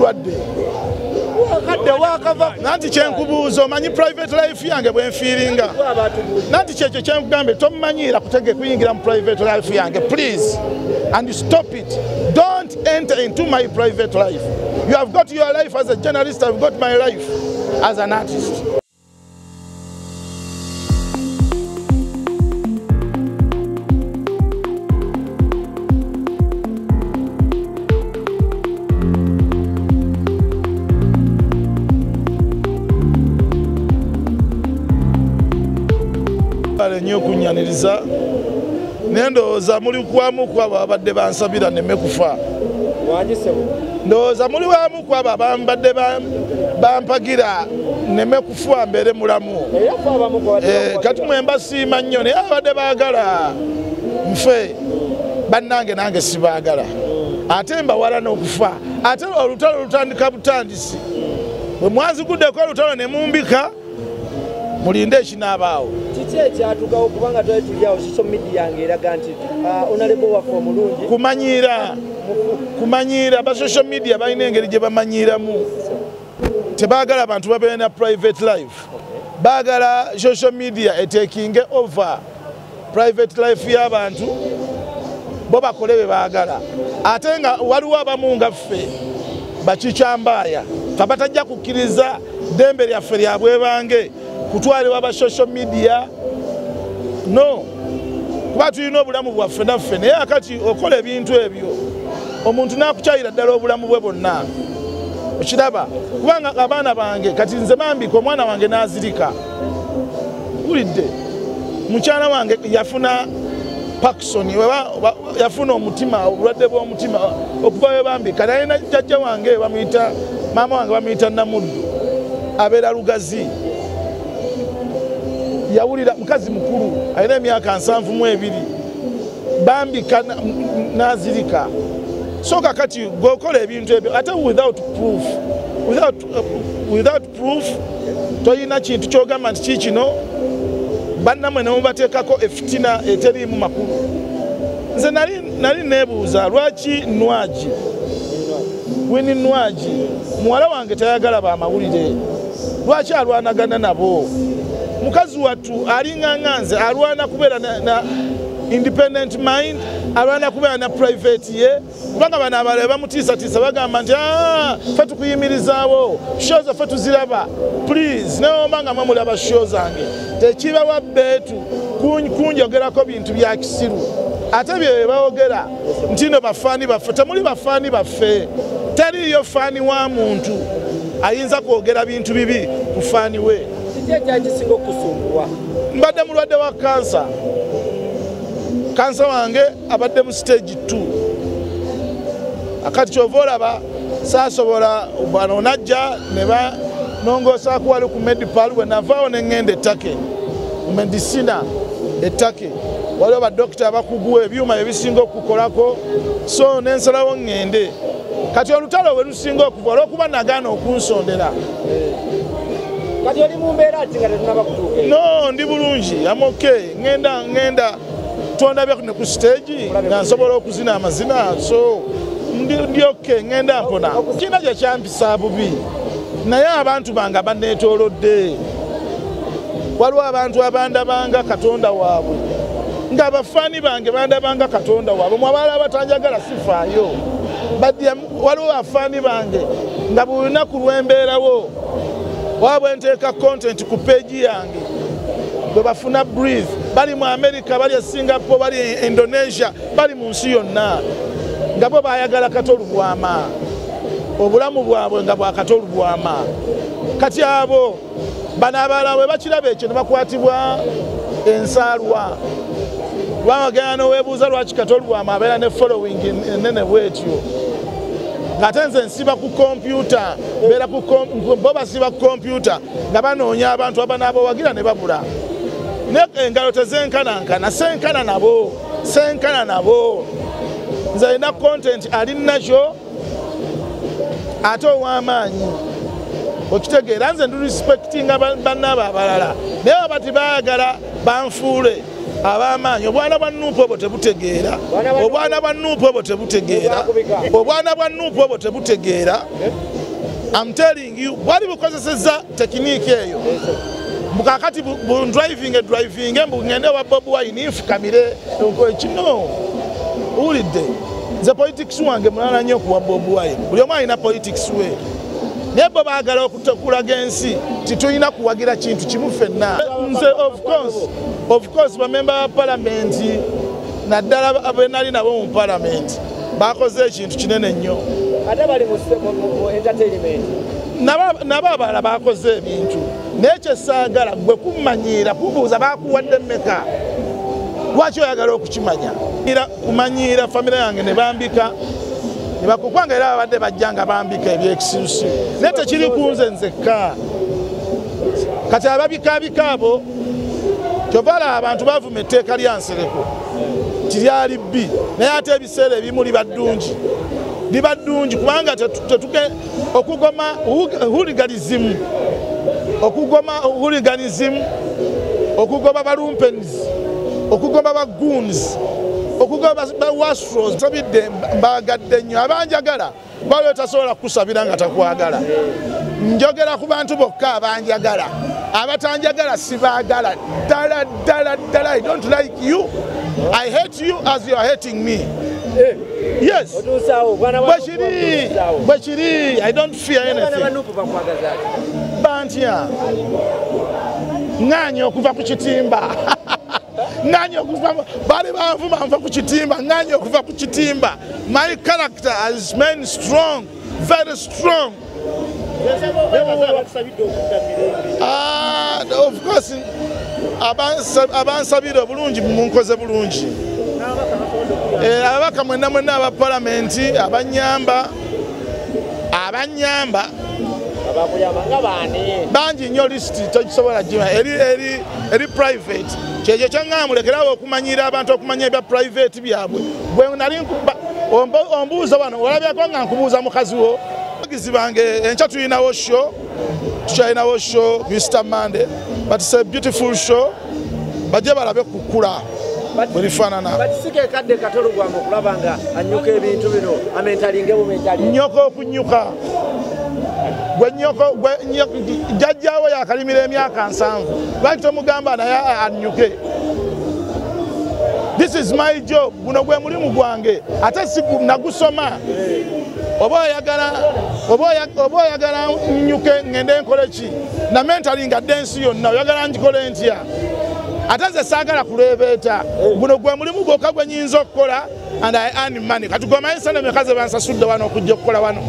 mulwadde nanti kyenkubuuza omanyi private life yange bwenfiiringa nanti kyekyo kyenkugambe tomumanyiira kuyingira mu private life yange please and stop it. Don't enter into my private life. You have got your life as a journalist, I've got my life as an artist. Nnyo kunyaniriza ndowooza muli kwamu kwabo abadde bansabira neme kufa. Ndowooza muli wamu kwabo abambadde bampagira neme kufa mbeere mulamu. Kati mwemba siima nnyo naye abadde baagala nfe bannange nange sibaagala ate mbawala n'okufa ate olutalo lutandika butandisi bwe mwanziguddeko olutalo ne mumbika mulinde ekinaabaawo. Kiki ekyatugawo kubanga twali tulyawo social media yange eraga nti onalebo waffe omulungi kumanyiira ba social media balina engeri gye bamanyiiramu tebaagala abantu babeere na private life baagala social media etekinge over private life y'abantu bo bakole be baagala ate nga waliwo abamu nga ffe bakikyambaaya tabatajja kukkiriza ddembe lyaffe lyabwe bange kutwalibwa ba social media no kuba tulina obulamu bwaffe naffe naye akati okola ebintu ebyo omuntu nakukyayira ddala obulamu bwe bwonna okiraba kubanga abaana bange kati nze bambika omwana wange n'azirika wulidde mukyala wange yafuna Parkinson yafuna omutima obulwadde bw'omutima okuva we bambika naye na jjajja wange bamuyita maama wange bamuyita Namuddu abeera Lugazi yawulira mukazi mukulu alina emyaka 72 bambika n'azirika so kakati gokola ebintu ebyo ate without proof toyina kintu kyogamba nti kikino bannamwe ne mubateekako efitina eteriimu makulu. Nze nali neebuuza lwaki Winnie Nwagi muwala wange tayagala bamawulire lwaki alwanagana nabo mukazi wattu alinganga nze alwana kubeera na independent mind alwana kubeera na private ye kubanga bano abalala bamutiisatiisa bagamba nti ffe tukuyimirizaawo show zaffe tuziraba please neomanga mwe mulaba show zange tekibawa bbeetu kunjogerako bintu bya kisiru ate bye baogera nti no bafaani baffe temuli bafaani baffe teriyo faani wa muntu ayinza kwogera bintu bibi ku faani we. Mbadde mulwadde wa kansa wange abadde mu stage 2 akati kyova olaba saasobola bano najja ne banongoosa kuwali ku Medipal bwe navaawo ne ŋŋenda ettake medicina ettake waliwo badokita abakuguwa ebyuma ebisinga okukolako so nensalawo ŋŋende kati olutalo bwe lusinga okuva olw'okuba nagaana okunsondera. Kati oli mu mbeera ati nga tetunaba kutuuka no ndi bulungi I'm okay ŋŋenda twondabye ne ku stage nga nsobola okuzina amazina so ndi okay ŋŋenda mpona kina gye kyampisa bubi naye abantu bange banneetoolodde waliwo abantu abandabanga Katonda waabwe nga abafaani bange bandabanga Katonda waabwe mwabala abatanjagala sifaayo waliwo bafaani bange nga buli lunaku lwembeerawo wabwe nteeka content ku page yange bwe bafuna breathe bali mu America bali Singapore bali Indonesia bali mu nsi yonna nga bo bayagala katolubwama obulamu bwabwe nga bwa katolubwama kati abo bano abalala bwe bakiraba ekyo ne bakwatibwa ensaalwa bamagana n'oweebuuza lwaki katolubwama abeera ne following enene bwetyo ng'ate nze nsiba ku kompyuta bo basiba ku kompyuta nga banoonya abantu abanaabawagira ne babula engalo tezenkanankana senkana nabo nze alina content ali nakyo ate ow'amaanyi okitegeera nze ndi respectinga bannaabo abalala naye abati baagala banfuule ab'amaanyi obwana bwa Nuupu obwo tebutegeera obwana bwa Nuupu obwo tebutegeera I'm telling you bwali bukozeseza technique eyo mukakati bu driving mbu ngende wa Bob Wine ifukamire ngo kino ulide the politics wange mulala nnyo kuwa Bob Wine buli omu alina politics we naye bo baagala okutekulaga ensi titulina kuwagira kintu kimu ffenna nze of course bamemba ba parliament naddala abenali nabo mu parliament bakoze ekintu kinene nnyo ate bali mu entertainment nabo abalala bakoze ebintu naye kyesaagala gwe kumanyiira kubuuza bakuwadde mmeka lwaki oyagala okukimanya kumanyiira famire yange ne bambika ne bakukwanga era babadde bajja nga bambika ebyekisirusi naye tekiri kunze nzekka kati ababikaabika abo kyovala abantu bavuma etteeka lya Nsereko tiryali bbi naye ate ebiseera ebimu liba ddungi kubanga okugoma hooliganism okugoma balumpens okugoma bagoons okugoma bawastros sabidde mbagadde nnyo abanjagala bali tasobola kusabira nga takwagala njogera ku bantu bokka abanjagala abatanjagala sibaagala ddala I don't like you I hate you as you are hating me yes bwekiri I don't fear anything bantya ng'anya okuva ku kitimba ng'anya okuva bali banvuma nva ku kitimba ng'anya okuva ku kitimba my character has been strong very strong of course abansabira bulungi munkoze bulungi ababaka mwenna aba palamenti abanyamba bangi nnyo lisiti togisobola gima eri private kyekyo kyaŋŋamulekerawo okumanyira abantu okumanya ebya private byabwe bwe nali ombuuza wano olabyako nga nkubuuza mukazi wo abagizi bange enkya tulinawo show tukyalinawo show Mr. Monday but it's a beautiful show bajje balabe kukula batisike katolo gwange okulaba nga anyuka ebintu bino amentalinge bumentali nnyoko okunyuka jjajjaawo yakalimira emyaka 7 lwaki tomugamba naye anyuke this is my job guno gwe mulimu gwange ate si nagusoma oba oyagala nnyuke ngende nkole ki na mentalinga ddensi yonna oyagala ngikole ntya ate nze saagala kuleebeeta guno gwe mulimu gwokka gwe nnyinza okukola and I earn money kati gwe manyi sente meka ze bansasudde wano okujja okukola wano